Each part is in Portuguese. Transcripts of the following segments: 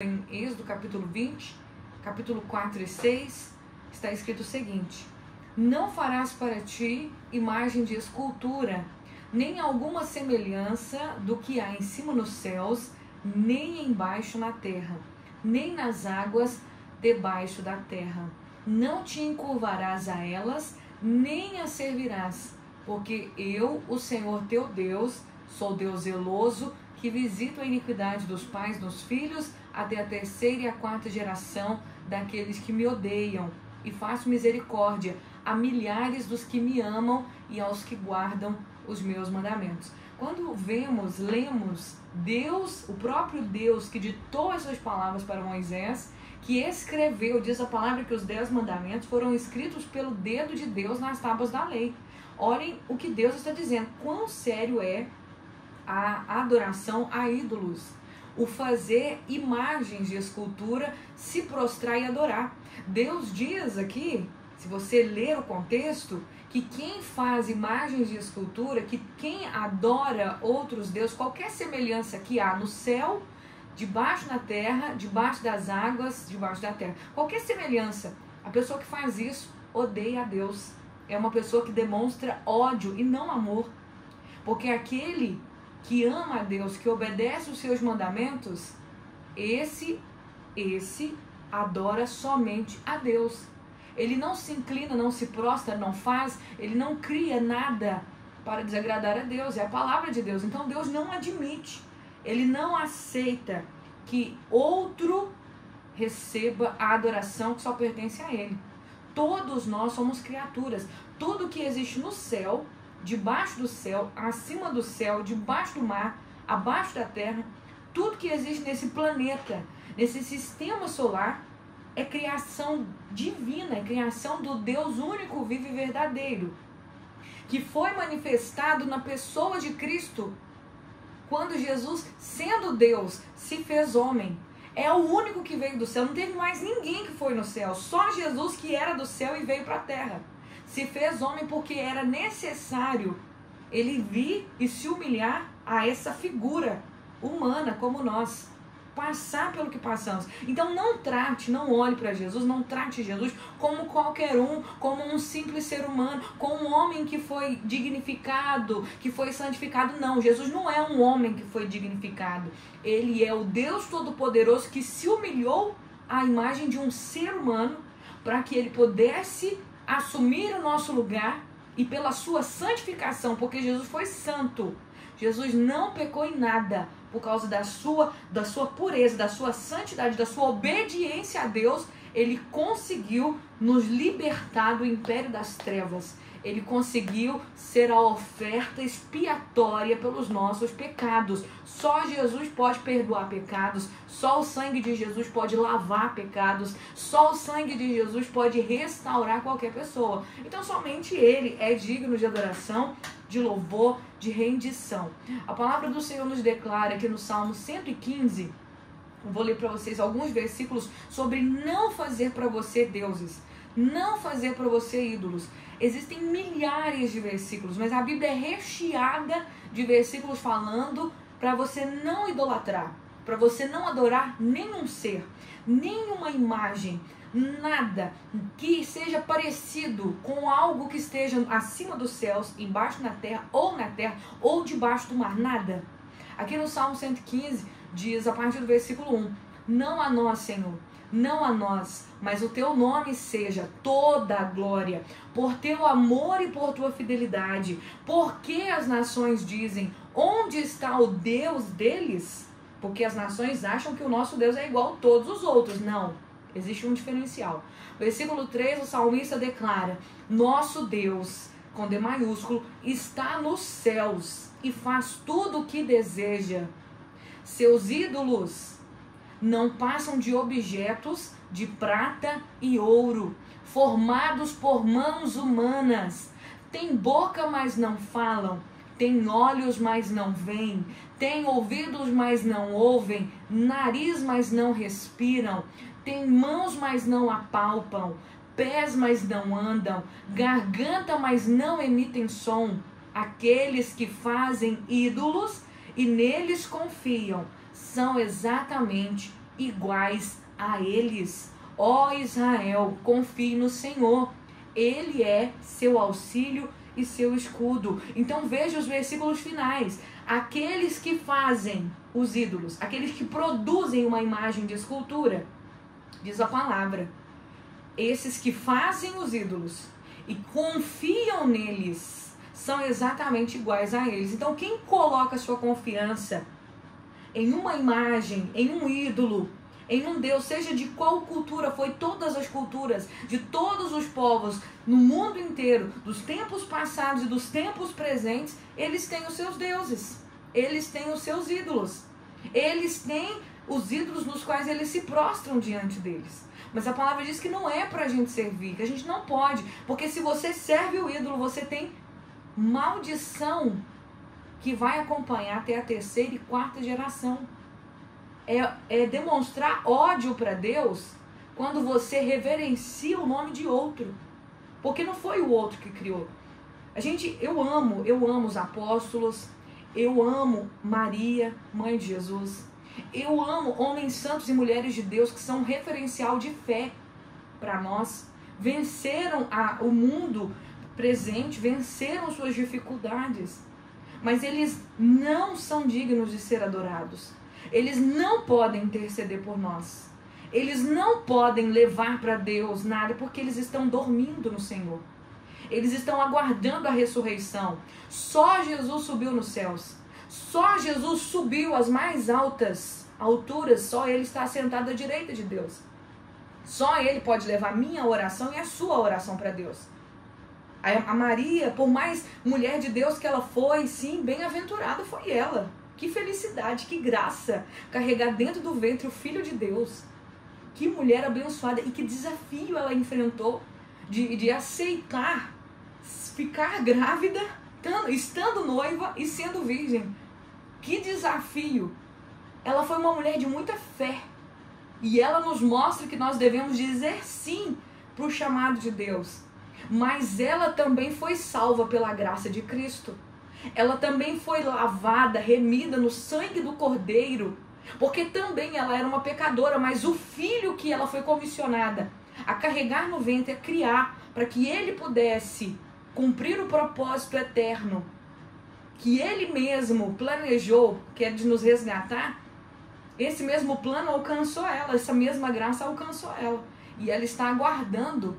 Em Êxodo capítulo 20, capítulo 4 e 6, está escrito o seguinte: não farás para ti imagem de escultura, nem alguma semelhança do que há em cima nos céus, nem embaixo na terra, nem nas águas debaixo da terra. Não te encurvarás a elas, nem as servirás, porque eu, o Senhor teu Deus, sou Deus zeloso, que visito a iniquidade dos pais nos filhos, até a terceira e a quarta geração daqueles que me odeiam, e faço misericórdia a milhares dos que me amam e aos que guardam os meus mandamentos. Quando lemos Deus, o próprio Deus que ditou essas palavras para Moisés, que escreveu, diz a palavra que os 10 mandamentos foram escritos pelo dedo de Deus nas tábuas da lei. Olhem o que Deus está dizendo, quão sério é a adoração a ídolos, o fazer imagens de escultura, se prostrar e adorar. Deus diz aqui, se você ler o contexto, que quem faz imagens de escultura, que quem adora outros deuses, qualquer semelhança que há no céu, debaixo da terra, debaixo das águas, debaixo da terra, qualquer semelhança, a pessoa que faz isso odeia a Deus. É uma pessoa que demonstra ódio e não amor, porque aquele que ama a Deus, que obedece os seus mandamentos, esse adora somente a Deus. Ele não se inclina, não se prostra, não faz, ele não cria nada para desagradar a Deus, é a palavra de Deus. Então Deus não admite, ele não aceita que outro receba a adoração que só pertence a ele. Todos nós somos criaturas, tudo que existe no céu, debaixo do céu, acima do céu, debaixo do mar, abaixo da terra, tudo que existe nesse planeta, nesse sistema solar, é criação divina, é criação do Deus único, vivo e verdadeiro, que foi manifestado na pessoa de Cristo, quando Jesus, sendo Deus, se fez homem. É o único que veio do céu, não teve mais ninguém que foi no céu, só Jesus que era do céu e veio para a terra. Se fez homem porque era necessário ele vir e se humilhar a essa figura humana como nós, passar pelo que passamos. Então não olhe para Jesus, não trate Jesus como qualquer um, como um simples ser humano, como um homem que foi dignificado, que foi santificado. Não, Jesus não é um homem que foi dignificado. Ele é o Deus Todo-Poderoso que se humilhou à imagem de um ser humano para que ele pudesse assumir o nosso lugar, e pela sua santificação, porque Jesus foi santo, Jesus não pecou em nada, por causa da sua pureza, da sua santidade, da sua obediência a Deus, ele conseguiu nos libertar do império das trevas. Ele conseguiu ser a oferta expiatória pelos nossos pecados. Só Jesus pode perdoar pecados, só o sangue de Jesus pode lavar pecados, só o sangue de Jesus pode restaurar qualquer pessoa. Então somente Ele é digno de adoração, de louvor, de rendição. A palavra do Senhor nos declara aqui no Salmo 115, eu vou ler para vocês alguns versículos sobre não fazer para você deuses, não fazer para você ídolos. Existem milhares de versículos, mas a Bíblia é recheada de versículos falando para você não idolatrar, para você não adorar nenhum ser, nenhuma imagem, nada que seja parecido com algo que esteja acima dos céus, embaixo na terra, ou debaixo do mar, nada. Aqui no Salmo 115 diz, a partir do versículo 1, não a nós, Senhor, não a nós, mas o teu nome seja toda a glória, por teu amor e por tua fidelidade. Porque as nações dizem, onde está o Deus deles? Porque as nações acham que o nosso Deus é igual a todos os outros. Não, existe um diferencial. Versículo 3, o salmista declara, nosso Deus, com D maiúsculo, está nos céus e faz tudo o que deseja. Seus ídolos não passam de objetos de prata e ouro, formados por mãos humanas. Tem boca, mas não falam. Tem olhos, mas não veem. Tem ouvidos, mas não ouvem. Nariz, mas não respiram. Tem mãos, mas não apalpam. Pés, mas não andam. Garganta, mas não emitem som. Aqueles que fazem ídolos e neles confiam são exatamente iguais a eles. Ó Israel, confie no Senhor. Ele é seu auxílio e seu escudo. Então veja os versículos finais. Aqueles que fazem os ídolos, aqueles que produzem uma imagem de escultura, diz a palavra, esses que fazem os ídolos e confiam neles, são exatamente iguais a eles. Então quem coloca sua confiança em uma imagem, em um ídolo, em um Deus, seja de qual cultura, foi todas as culturas, de todos os povos, no mundo inteiro, dos tempos passados e dos tempos presentes, eles têm os seus deuses, eles têm os seus ídolos, eles têm os ídolos nos quais eles se prostram diante deles. Mas a palavra diz que não é para a gente servir, que a gente não pode, porque se você serve o ídolo, você tem maldição que vai acompanhar até a 3ª e 4ª geração. É demonstrar ódio para Deus quando você reverencia o nome de outro, porque não foi o outro que criou. Eu amo os apóstolos, eu amo Maria, mãe de Jesus, eu amo homens santos e mulheres de Deus que são um referencial de fé para nós, venceram o mundo presente, venceram suas dificuldades, mas eles não são dignos de ser adorados. Eles não podem interceder por nós. Eles não podem levar para Deus nada, porque eles estão dormindo no Senhor. Eles estão aguardando a ressurreição. Só Jesus subiu nos céus. Só Jesus subiu às mais altas alturas. Só Ele está sentado à direita de Deus. Só Ele pode levar a minha oração e a sua oração para Deus. A Maria, por mais mulher de Deus que ela foi, sim, bem-aventurada foi ela. Que felicidade, que graça, carregar dentro do ventre o Filho de Deus. Que mulher abençoada e que desafio ela enfrentou de aceitar ficar grávida, estando noiva e sendo virgem. Que desafio. Ela foi uma mulher de muita fé. E ela nos mostra que nós devemos dizer sim para o chamado de Deus. Mas ela também foi salva pela graça de Cristo. Ela também foi lavada, remida no sangue do Cordeiro, porque também ela era uma pecadora, mas o filho que ela foi comissionada a carregar no ventre, a criar, para que ele pudesse cumprir o propósito eterno que ele mesmo planejou, que é de nos resgatar, esse mesmo plano alcançou ela, essa mesma graça alcançou ela. E ela está aguardando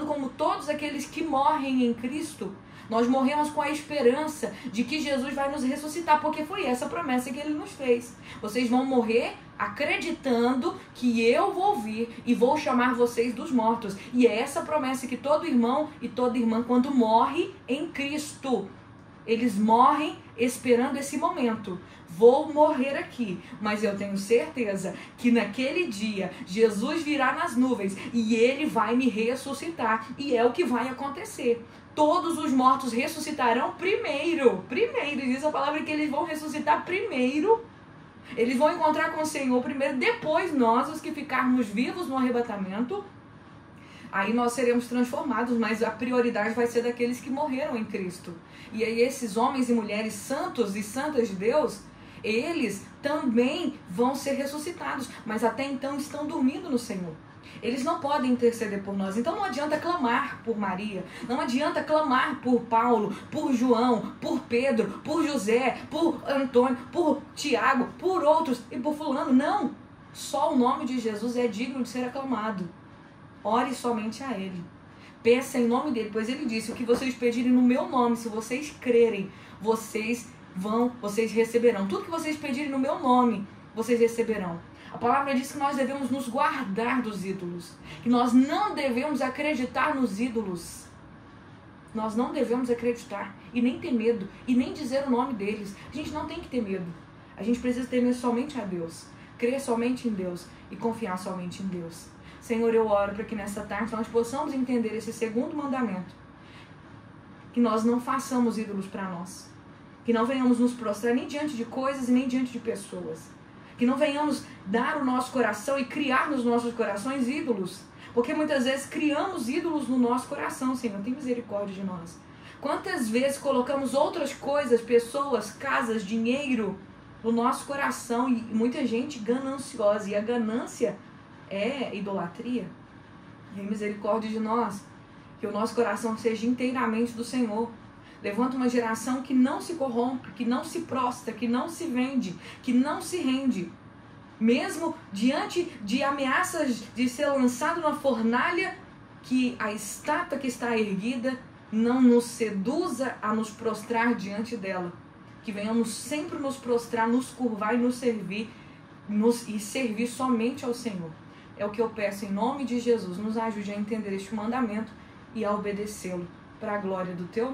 como todos aqueles que morrem em Cristo. Nós morremos com a esperança de que Jesus vai nos ressuscitar, porque foi essa promessa que Ele nos fez. Vocês vão morrer acreditando que eu vou vir e vou chamar vocês dos mortos. E é essa promessa que todo irmão e toda irmã, quando morre em Cristo, eles morrem esperando esse momento. Vou morrer aqui, mas eu tenho certeza que naquele dia Jesus virá nas nuvens e Ele vai me ressuscitar. E é o que vai acontecer. Todos os mortos ressuscitarão primeiro. Primeiro, diz a palavra que eles vão ressuscitar primeiro. Eles vão encontrar com o Senhor primeiro. Depois nós, os que ficarmos vivos no arrebatamento, aí nós seremos transformados, mas a prioridade vai ser daqueles que morreram em Cristo. E aí esses homens e mulheres santos e santas de Deus, eles também vão ser ressuscitados, mas até então estão dormindo no Senhor. Eles não podem interceder por nós. Então não adianta clamar por Maria, não adianta clamar por Paulo, por João, por Pedro, por José, por Antônio, por Tiago, por outros e por fulano. Não! Só o nome de Jesus é digno de ser aclamado. Ore somente a Ele. Peça em nome dEle, pois Ele disse, o que vocês pedirem no meu nome, se vocês crerem, vocês receberão. Tudo que vocês pedirem no meu nome, vocês receberão. A palavra diz que nós devemos nos guardar dos ídolos, que nós não devemos acreditar nos ídolos. Nós não devemos acreditar e nem ter medo e nem dizer o nome deles. A gente não tem que ter medo. A gente precisa temer somente a Deus, crer somente em Deus e confiar somente em Deus. Senhor, eu oro para que nessa tarde nós possamos entender esse segundo mandamento, que nós não façamos ídolos para nós, que não venhamos nos prostrar nem diante de coisas e nem diante de pessoas, que não venhamos dar o nosso coração e criar nos nossos corações ídolos, porque muitas vezes criamos ídolos no nosso coração. Senhor, tem misericórdia de nós. Quantas vezes colocamos outras coisas, pessoas, casas, dinheiro, o nosso coração, e muita gente gananciosa, e a ganância é idolatria. E a misericórdia de nós, que o nosso coração seja inteiramente do Senhor. Levanta uma geração que não se corrompe, que não se prostra, que não se vende, que não se rende. Mesmo diante de ameaças de ser lançado na fornalha, que a estátua que está erguida não nos seduza a nos prostrar diante dela. Que venhamos sempre nos prostrar, nos curvar e nos servir, e servir somente ao Senhor. É o que eu peço em nome de Jesus. Nos ajude a entender este mandamento e a obedecê-lo para a glória do teu nome.